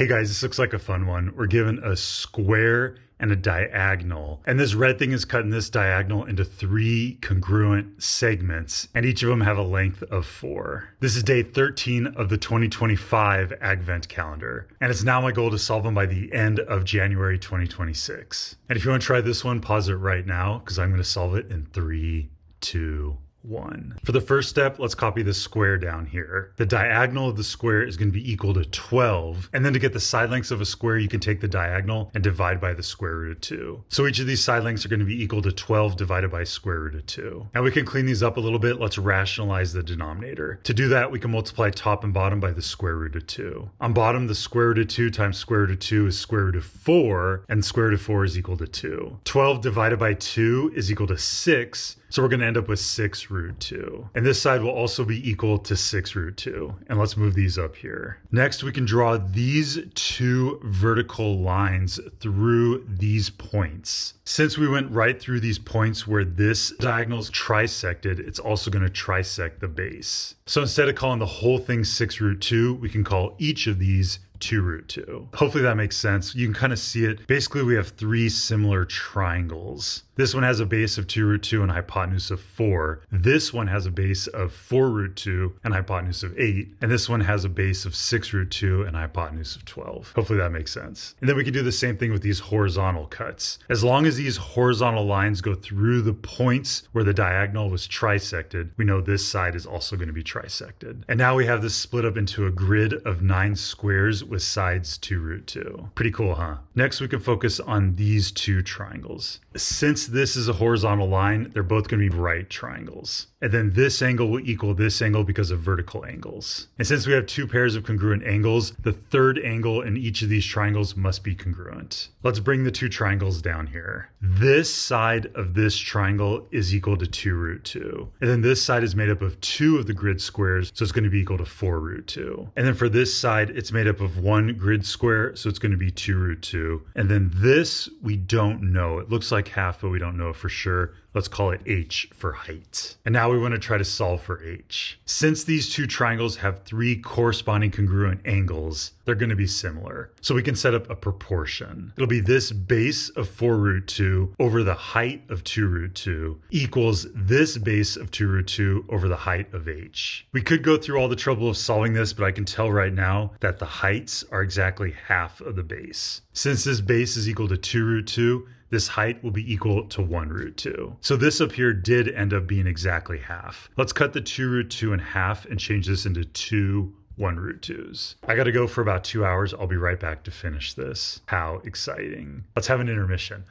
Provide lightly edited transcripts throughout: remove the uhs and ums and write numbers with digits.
Hey guys, this looks like a fun one. We're given a square and a diagonal. And this red thing is cutting this diagonal into 3 congruent segments, and each of them have a length of 4. This is day 13 of the 2025 Advent calendar. And it's now my goal to solve them by the end of January 2026. And if you want to try this one, pause it right now, because I'm going to solve it in 3, 2, 1. For the first step, let's copy the square down here. The diagonal of the square is going to be equal to 12. And then to get the side lengths of a square, you can take the diagonal and divide by the square root of 2. So each of these side lengths are going to be equal to 12 divided by square root of 2. Now we can clean these up a little bit. Let's rationalize the denominator. To do that, we can multiply top and bottom by the square root of 2. On bottom, the square root of 2 times square root of 2 is square root of 4, and square root of 4 is equal to 2. 12 divided by 2 is equal to 6. So we're going to end up with 6 root 2. And this side will also be equal to 6 root 2. And let's move these up here. Next, we can draw these 2 vertical lines through these points. Since we went right through these points where this diagonal is trisected, it's also going to trisect the base. So instead of calling the whole thing 6 root 2, we can call each of these 2 root 2. Hopefully that makes sense. You can kind of see it. Basically, we have 3 similar triangles. This one has a base of 2 root 2 and a hypotenuse of 4. This one has a base of 4 root 2 and a hypotenuse of 8. And this one has a base of 6 root 2 and a hypotenuse of 12. Hopefully that makes sense. And then we can do the same thing with these horizontal cuts. As long as these horizontal lines go through the points where the diagonal was trisected, we know this side is also going to be trisected. And now we have this split up into a grid of 9 squares with sides 2 root 2. Pretty cool, huh? Next, we can focus on these 2 triangles. Since this is a horizontal line, they're both going to be right triangles. And then this angle will equal this angle because of vertical angles. And since we have 2 pairs of congruent angles, the third angle in each of these triangles must be congruent. Let's bring the 2 triangles down here. This side of this triangle is equal to 2 root 2. And then this side is made up of 2 of the grid squares, so it's going to be equal to 4 root 2. And then for this side, it's made up of 1 grid square, so it's going to be 2 root 2. And then this, we don't know. It looks like half, but we don't know for sure. Let's call it h for height. And now we want to try to solve for h. Since these 2 triangles have 3 corresponding congruent angles, they're going to be similar. So we can set up a proportion. It'll be this base of 4 root 2 over the height of 2 root 2 equals this base of 2 root 2 over the height of h. We could go through all the trouble of solving this, but I can tell right now that the heights are exactly half of the base. Since this base is equal to 2 root 2, this height will be equal to 1 root 2. So this up here did end up being exactly half. Let's cut the 2 root 2 in half and change this into 2 1 root 2s. I got to go for about 2 hours. I'll be right back to finish this. How exciting. Let's have an intermission.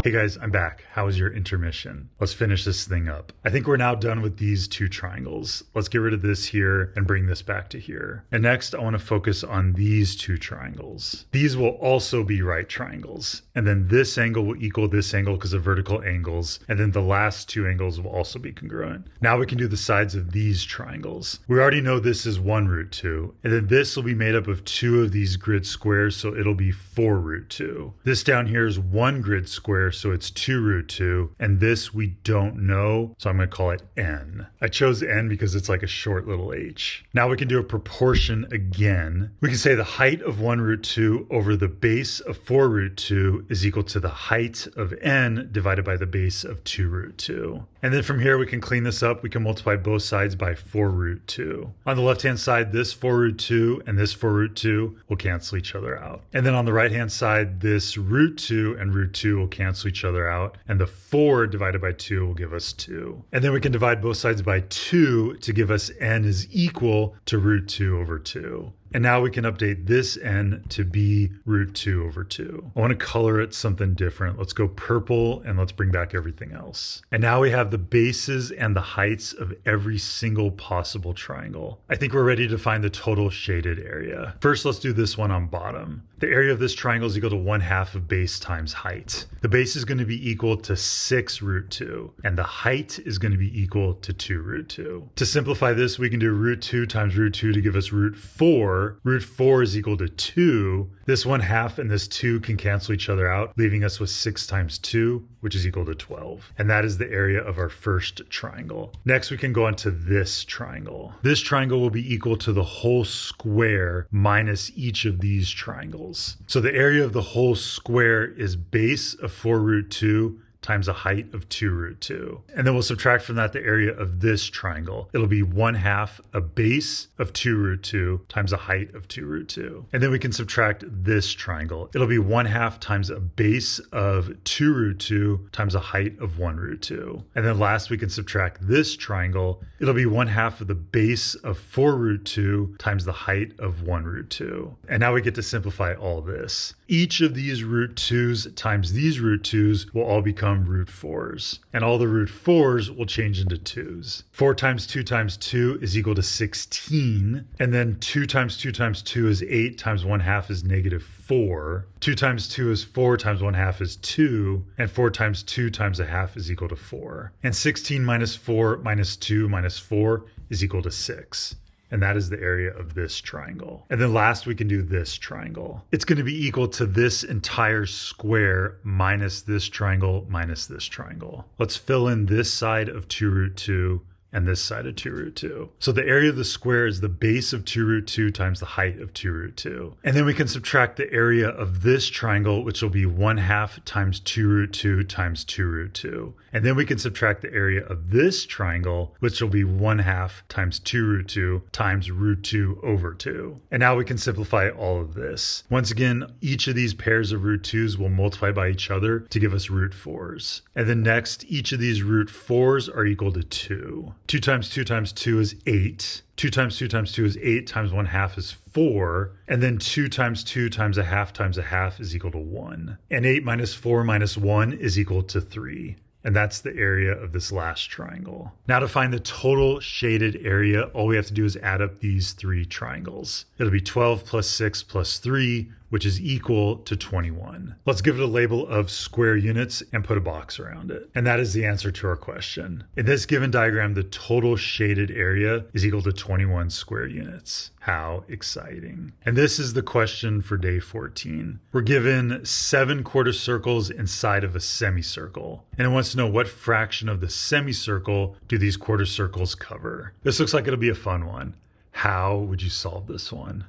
Hey guys, I'm back. How was your intermission? Let's finish this thing up. I think we're now done with these 2 triangles. Let's get rid of this here and bring this back to here. And next, I want to focus on these 2 triangles. These will also be right triangles. And then this angle will equal this angle because of vertical angles. And then the last 2 angles will also be congruent. Now we can do the sides of these triangles. We already know this is 1 root 2. And then this will be made up of 2 of these grid squares, so it'll be 4 root 2. This down here is 1 grid square, so it's 2 root 2, and this we don't know, so I'm going to call it n. I chose n because it's like a short little h. Now we can do a proportion again. We can say the height of 1 root 2 over the base of 4 root 2 is equal to the height of n divided by the base of 2 root 2. And then from here we can clean this up. We can multiply both sides by 4 root 2. On the left-hand side, this 4 root 2 and this 4 root 2 will cancel each other out. And then on the right-hand side, this root 2 and root 2 will cancel each other out, and the 4 divided by 2 will give us 2. And then we can divide both sides by 2 to give us n is equal to root 2 over 2. And now we can update this n to be root 2 over 2. I want to color it something different. Let's go purple and let's bring back everything else. And now we have the bases and the heights of every single possible triangle. I think we're ready to find the total shaded area. First, let's do this one on bottom. The area of this triangle is equal to 1/2 of base times height. The base is going to be equal to 6 root 2, and the height is going to be equal to 2 root 2. To simplify this, we can do root 2 times root 2 to give us root 4, 4. Root 4 is equal to 2. This 1/2 and this 2 can cancel each other out, leaving us with 6 times 2, which is equal to 12. And that is the area of our first triangle. Next, we can go on to this triangle. This triangle will be equal to the whole square minus each of these triangles. So the area of the whole square is base of 4 root 2 times a height of 2 root 2. And then we'll subtract from that the area of this triangle. It'll be 1/2 a base of 2 root 2 times a height of 2 root 2. And then we can subtract this triangle. It'll be 1/2 times a base of 2 root 2 times a height of 1 root 2. And then last we can subtract this triangle. It'll be 1/2 of the base of 4 root 2 times the height of 1 root 2. And now we get to simplify all this. Each of these root 2's times these root 2's will all become root 4's. And all the root 4's will change into 2's. 4 times 2 times 2 is equal to 16. And then 2 times 2 times 2 is 8 times 1/2 is -4. 2 times 2 is 4 times 1/2 is 2. And 4 times 2 times 1/2 is equal to 4. And 16 minus 4 minus 2 minus 4 is equal to 6. And that is the area of this triangle. And then last, we can do this triangle. It's going to be equal to this entire square minus this triangle minus this triangle. Let's fill in this side of 2 root 2 and this side of 2 root 2. So the area of the square is the base of 2 root 2 times the height of 2 root 2. And then we can subtract the area of this triangle, which will be 1/2 times 2 root 2 times 2 root 2. And then we can subtract the area of this triangle, which will be 1/2 times 2 root 2 times root 2 over 2. And now we can simplify all of this. Once again, each of these pairs of root 2's will multiply by each other to give us root 4's. And then next, each of these root 4's are equal to 2. 2 times 2 times 2 is 8. 2 times 2 times 2 is 8 times 1/2 is 4. And then 2 times 2 times 1/2 is equal to 1. And 8 minus 4 minus 1 is equal to 3. And that's the area of this last triangle. Now to find the total shaded area, all we have to do is add up these 3 triangles. It'll be 12 plus 6 plus 3, which is equal to 21. Let's give it a label of square units and put a box around it. And that is the answer to our question. In this given diagram, the total shaded area is equal to 21 square units. How exciting. And this is the question for day 14. We're given 7 quarter circles inside of a semicircle. And it wants to know what fraction of the semicircle do these quarter circles cover. This looks like it'll be a fun one. How would you solve this one?